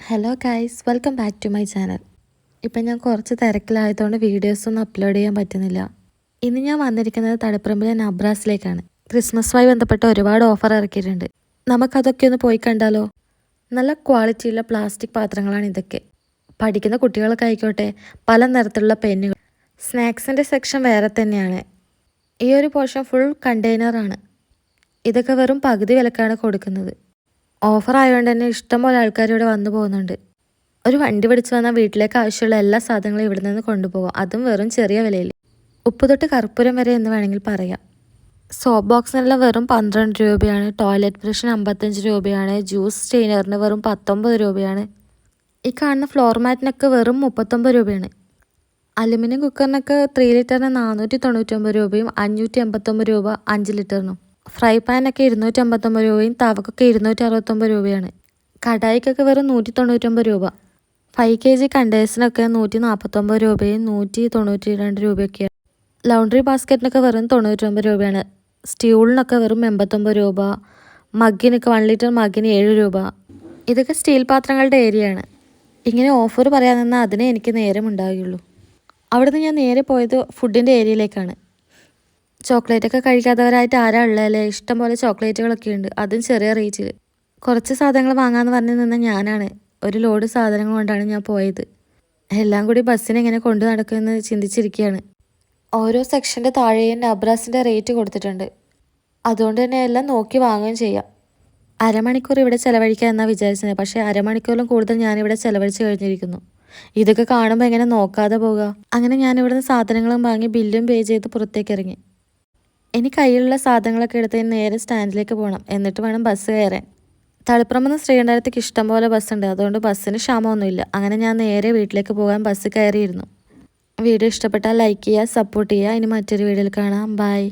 Hello guys, welcome back to my channel. ഇപ്പം ഞാൻ കുറച്ച് തിരക്കിലായതുകൊണ്ട് വീഡിയോസൊന്നും അപ്ലോഡ് ചെയ്യാൻ പറ്റുന്നില്ല. ഇന്ന് ഞാൻ വന്നിരിക്കുന്നത് തളിപ്പറമ്പിലെ നബ്രാസിലേക്കാണ്. ക്രിസ്മസുമായി ബന്ധപ്പെട്ട് ഒരുപാട് ഓഫർ ഇറക്കിയിട്ടുണ്ട്. നമുക്കതൊക്കെ ഒന്ന് പോയി കണ്ടാലോ? നല്ല ക്വാളിറ്റിയുള്ള പ്ലാസ്റ്റിക് പാത്രങ്ങളാണ് ഇതൊക്കെ. പഠിക്കുന്ന കുട്ടികൾക്ക് ആയിക്കോട്ടെ, പല നിറത്തിലുള്ള പെന്നുകൾ. സ്നാക്സിൻ്റെ സെക്ഷൻ വേറെ തന്നെയാണ്. ഈ ഒരു പോർഷൻ ഫുൾ കണ്ടെയ്നറാണ്. ഇതൊക്കെ വെറും പകുതി വിലക്കാണ് കൊടുക്കുന്നത്. ഓഫർ ആയതുകൊണ്ട് തന്നെ ഇഷ്ടംപോലെ ആൾക്കാർ ഇവിടെ വന്നു പോകുന്നുണ്ട്. ഒരു വണ്ടി പിടിച്ച് വന്നാൽ വീട്ടിലേക്ക് ആവശ്യമുള്ള എല്ലാ സാധനങ്ങളും ഇവിടെ നിന്ന് കൊണ്ടുപോകാം, അതും വെറും ചെറിയ വിലയിൽ. ഉപ്പ് തൊട്ട് കർപ്പൂരം വരെ എന്ന് വേണമെങ്കിൽ പറയാം. സോപ്പ് ബോക്സിനെല്ലാം വെറും 12 രൂപയാണ്. ടോയ്ലറ്റ് ബ്രഷിന് 55 രൂപയാണ്. ജ്യൂസ് സ്റ്റെയിനറിന് വെറും 19 രൂപയാണ്. ഈ കാണുന്ന ഫ്ലോർ മാറ്റിനൊക്കെ വെറും 39 രൂപയാണ്. അലുമിനിയം കുക്കറിനൊക്കെ 3 ലിറ്ററിന് 499 രൂപയും 589 രൂപ 5 ലിറ്ററിനും. ഫ്രൈ പാനൊക്കെ 259 രൂപയും തവക്കൊക്കെ 269 രൂപയാണ്. കടായിക്കൊക്കെ വെറും 199 രൂപ. 5 kg കണ്ടേഴ്സിനൊക്കെ 149 രൂപയും 192 രൂപയൊക്കെയാണ്. ലൗണ്ടറി ബാസ്ക്കറ്റിനൊക്കെ വെറും 99 രൂപയാണ്. സ്റ്റീലിനൊക്കെ വെറും 89 രൂപ. മഗ്ഗിനൊക്കെ 1 ലിറ്റർ മഗ്ഗിന് 7 രൂപ. ഇതൊക്കെ സ്റ്റീൽ പാത്രങ്ങളുടെ ഏരിയയാണ്. ഇങ്ങനെ ഓഫർ പറയാൻ നിന്നാൽ അതിനെ എനിക്ക് നേരം ഉണ്ടാവുകയുള്ളൂ. അവിടുന്ന് ഞാൻ നേരെ പോയത് ഫുഡിൻ്റെ ഏരിയയിലേക്കാണ്. ചോക്ലേറ്റൊക്കെ കഴിക്കാത്തവരായിട്ട് ആരാ ഉള്ളതല്ലേ? ഇഷ്ടംപോലെ ചോക്ലേറ്റുകളൊക്കെ ഉണ്ട്, അതും ചെറിയ റേറ്റിൽ. കുറച്ച് സാധനങ്ങൾ വാങ്ങാമെന്ന് പറഞ്ഞ് നിന്ന ഞാനാണ് ഒരു ലോഡ് സാധനങ്ങൾ കൊണ്ടാണ് ഞാൻ പോയത്. എല്ലാം കൂടി ബസ്സിന് എങ്ങനെ കൊണ്ടു നടക്കുമെന്ന് ചിന്തിച്ചിരിക്കുകയാണ്. ഓരോ സെക്ഷൻ്റെ താഴെയും നബ്രാസിൻ്റെ റേറ്റ് കൊടുത്തിട്ടുണ്ട്. അതുകൊണ്ട് തന്നെ എല്ലാം നോക്കി വാങ്ങുകയും ചെയ്യാം. അരമണിക്കൂർ ഇവിടെ ചിലവഴിക്കുക എന്നാണ് വിചാരിച്ചത്, പക്ഷേ അരമണിക്കൂറിലും കൂടുതൽ ഞാനിവിടെ ചിലവഴിച്ച് കഴിഞ്ഞിരിക്കുന്നു. ഇതൊക്കെ കാണുമ്പോൾ എങ്ങനെ നോക്കാതെ പോകുക? അങ്ങനെ ഞാനിവിടുന്ന് സാധനങ്ങളും വാങ്ങി ബില്ലും പേ ചെയ്ത് പുറത്തേക്ക് ഇറങ്ങി. ഇനി കയ്യിലുള്ള സാധനങ്ങളൊക്കെ എടുത്ത് നേരെ സ്റ്റാൻഡിലേക്ക് പോകണം, എന്നിട്ട് വേണം ബസ് കയറാൻ. തളിപ്പറമ്പ് ശ്രീകണ്ഠപുരത്തേക്ക് ഇഷ്ടംപോലെ ബസ്സുണ്ട്, അതുകൊണ്ട് ബസ്സിന് ക്ഷാമമൊന്നുമില്ല. അങ്ങനെ ഞാൻ നേരെ വീട്ടിലേക്ക് പോകാൻ ബസ് കയറിയിരുന്നു. വീഡിയോ ഇഷ്ടപ്പെട്ടാൽ ലൈക്ക് ചെയ്യുക, സപ്പോർട്ട് ചെയ്യുക. ഇനി മറ്റൊരു വീഡിയോയിൽ കാണാം. ബൈ.